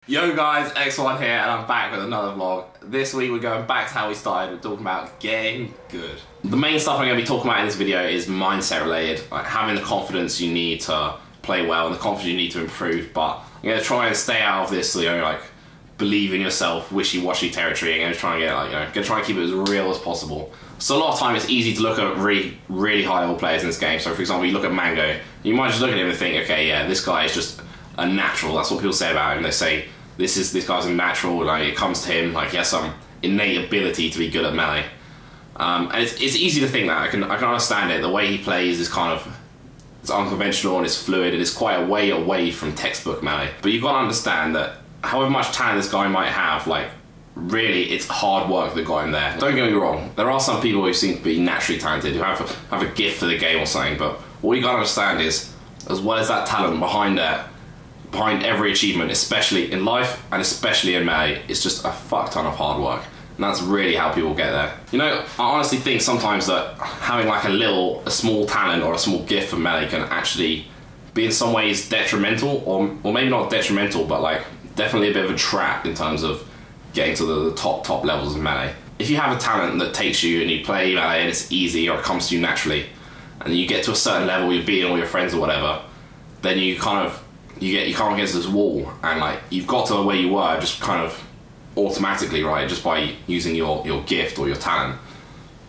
Yo guys, X1 here, and I'm back with another vlog. This week we're going back to how we started. We're talking about getting good. The main stuff I'm going to be talking about in this video is mindset related, like having the confidence you need to play well and the confidence you need to improve. But I'm going to try and stay out of this, like believe in yourself, wishy-washy territory. I'm going to try and get going to try and keep it as real as possible. So a lot of time it's easy to look at really high level players in this game. So for example, you look at Mango, you might just look at him and think, okay, yeah, this guy is just a natural. That's what people say about him. They say this guy's a natural. Like it comes to him, like he has some innate ability to be good at melee. And it's easy to think that. I can understand it. The way he plays is it's unconventional and it's fluid and it's quite a way away from textbook melee. But you've got to understand that however much talent this guy might have, like really it's hard work that got him there. Don't get me wrong, there are some people who seem to be naturally talented, who have a gift for the game or something, but what you gotta understand is, as well as that talent behind every achievement, especially in life and especially in melee, it's just a fuck ton of hard work. And that's really how people get there. You know, I honestly think sometimes that having like a small talent or a small gift for melee can actually be in some ways detrimental, or maybe not detrimental, but like definitely a bit of a trap in terms of getting to the top levels of melee. If you have a talent that takes you and you play melee and it's easy or it comes to you naturally, and you get to a certain level, you're beating all your friends or whatever, then you come against this wall, and like you've got to where you were just kind of automatically, right, just by using your gift or your talent.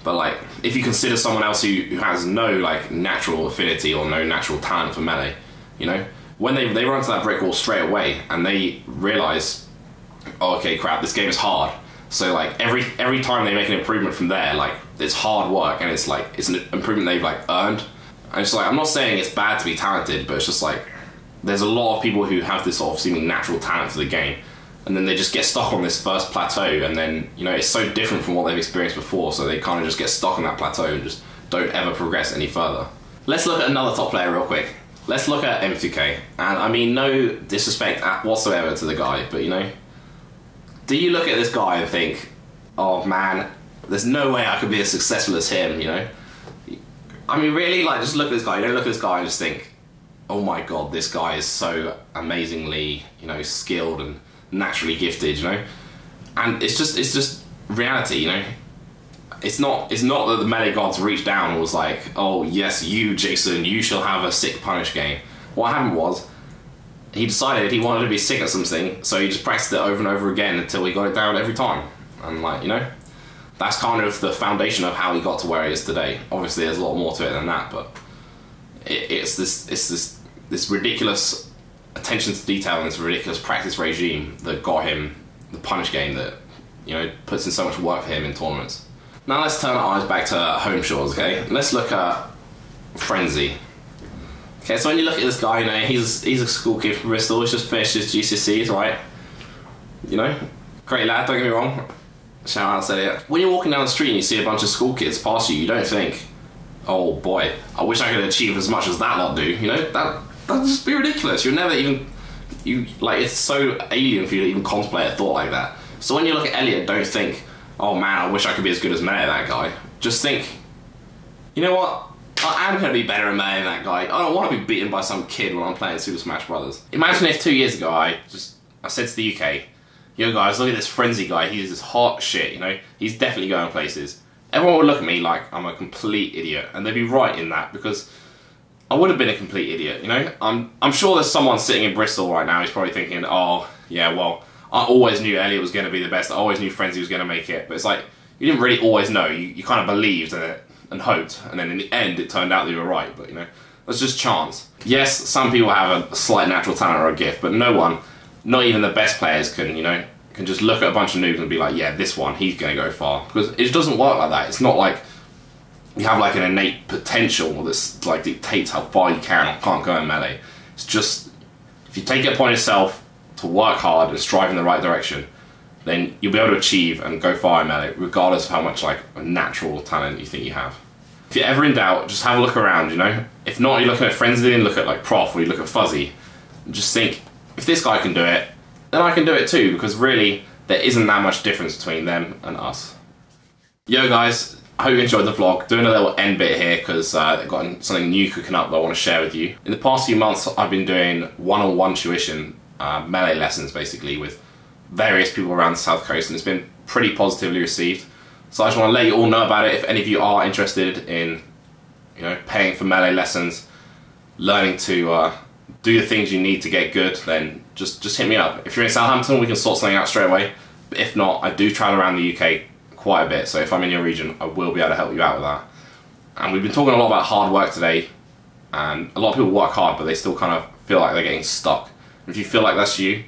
But like if you consider someone else who has no like natural affinity or no natural talent for melee, you know, when they run to that brick wall straight away and they realize, oh, okay, crap, this game is hard. So like every time they make an improvement from there, like it's hard work and it's an improvement they've like earned. And it's like, I'm not saying it's bad to be talented, but it's just like there's a lot of people who have this sort of seeming natural talent for the game, and then they just get stuck on this first plateau, and then, you know, it's so different from what they've experienced before, so they kind of just get stuck on that plateau and just don't ever progress any further. Let's look at another top player real quick. Let's look at M2K. And I mean, no disrespect whatsoever to the guy, but you know, do you look at this guy and think, oh man, there's no way I could be as successful as him, you know? I mean, really, like, just look at this guy. You don't look at this guy and just think, oh my god, this guy is so amazingly, you know, skilled and naturally gifted, you know? And it's just reality, you know? It's not that the melee gods reached down and was like, oh yes, you, Jason, you shall have a sick punish game. What happened was, he decided he wanted to be sick at something, so he just practiced it over and over again until he got it down every time. And like, you know, that's kind of the foundation of how he got to where he is today. Obviously there's a lot more to it than that, but it's this ridiculous attention to detail and this ridiculous practice regime that got him the punish game that, you know, puts in so much work for him in tournaments. Now let's turn our eyes back to home shores, okay? Let's look at Frenzy. Okay, so when you look at this guy, you know, he's a school kid from Bristol, he's just finished his GCSEs, right? You know, great lad, don't get me wrong. Shout out, said it. When you're walking down the street and you see a bunch of school kids pass you, you don't think, oh boy, I wish I could achieve as much as that lot do, you know? That'd just be ridiculous. You'll never even, it's so alien for you to even contemplate a thought like that. So when you look at Elliot, don't think, oh man, I wish I could be as good as melee that guy. Just think, you know what? I am going to be better at melee than that guy. I don't want to be beaten by some kid when I'm playing Super Smash Brothers. Imagine if 2 years ago I said to the UK, yo guys, look at this Frenzy guy, he's this hot shit, you know? He's definitely going places. Everyone would look at me like I'm a complete idiot, and they'd be right in that, because I would have been a complete idiot, you know? I'm sure there's someone sitting in Bristol right now who's probably thinking, oh, yeah, well, I always knew Elliot was going to be the best, I always knew Frenzy was going to make it, but it's like, you didn't really always know, you kind of believed in it and hoped, and then in the end it turned out that you were right, but you know, that's just chance. Yes, some people have a slight natural talent or a gift, but no one, not even the best players can, you know, can just look at a bunch of noobs and be like, yeah, this one, he's going to go far, because it doesn't work like that. It's not like you have like an innate potential that like dictates how far you can or can't go in melee. It's just, if you take it upon yourself to work hard and strive in the right direction, then you'll be able to achieve and go far in melee, regardless of how much like natural talent you think you have. If you're ever in doubt, just have a look around, you know? If not, you're looking at Frenzy and look at like Prof, or you look at Fuzzy, and just think, if this guy can do it, then I can do it too, because really, there isn't that much difference between them and us. Yo guys, I hope you enjoyed the vlog. Doing a little end bit here, because I've got something new cooking up that I want to share with you. In the past few months, I've been doing one-on-one tuition melee lessons basically with various people around the South Coast, and it's been pretty positively received. So I just want to let you all know about it. If any of you are interested in, you know, paying for melee lessons, learning to do the things you need to get good, then just hit me up. If you're in Southampton, we can sort something out straight away. But if not, I do travel around the UK quite a bit, so if I'm in your region, I will be able to help you out with that. And we've been talking a lot about hard work today, and a lot of people work hard, but they still kind of feel like they're getting stuck. And if you feel like that's you,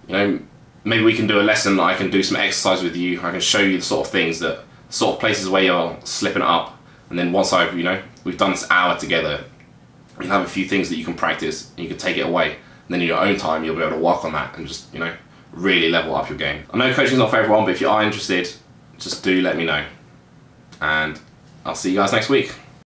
you know, maybe we can do a lesson. I can do some exercise with you. I can show you the sort of things that, sort of places where you're slipping up. And then once I've, you know, we've done this hour together, you'll have a few things that you can practice and you can take it away. And then in your own time, you'll be able to work on that and just, you know, really level up your game. I know coaching's not for everyone, but if you are interested, just do let me know. And I'll see you guys next week.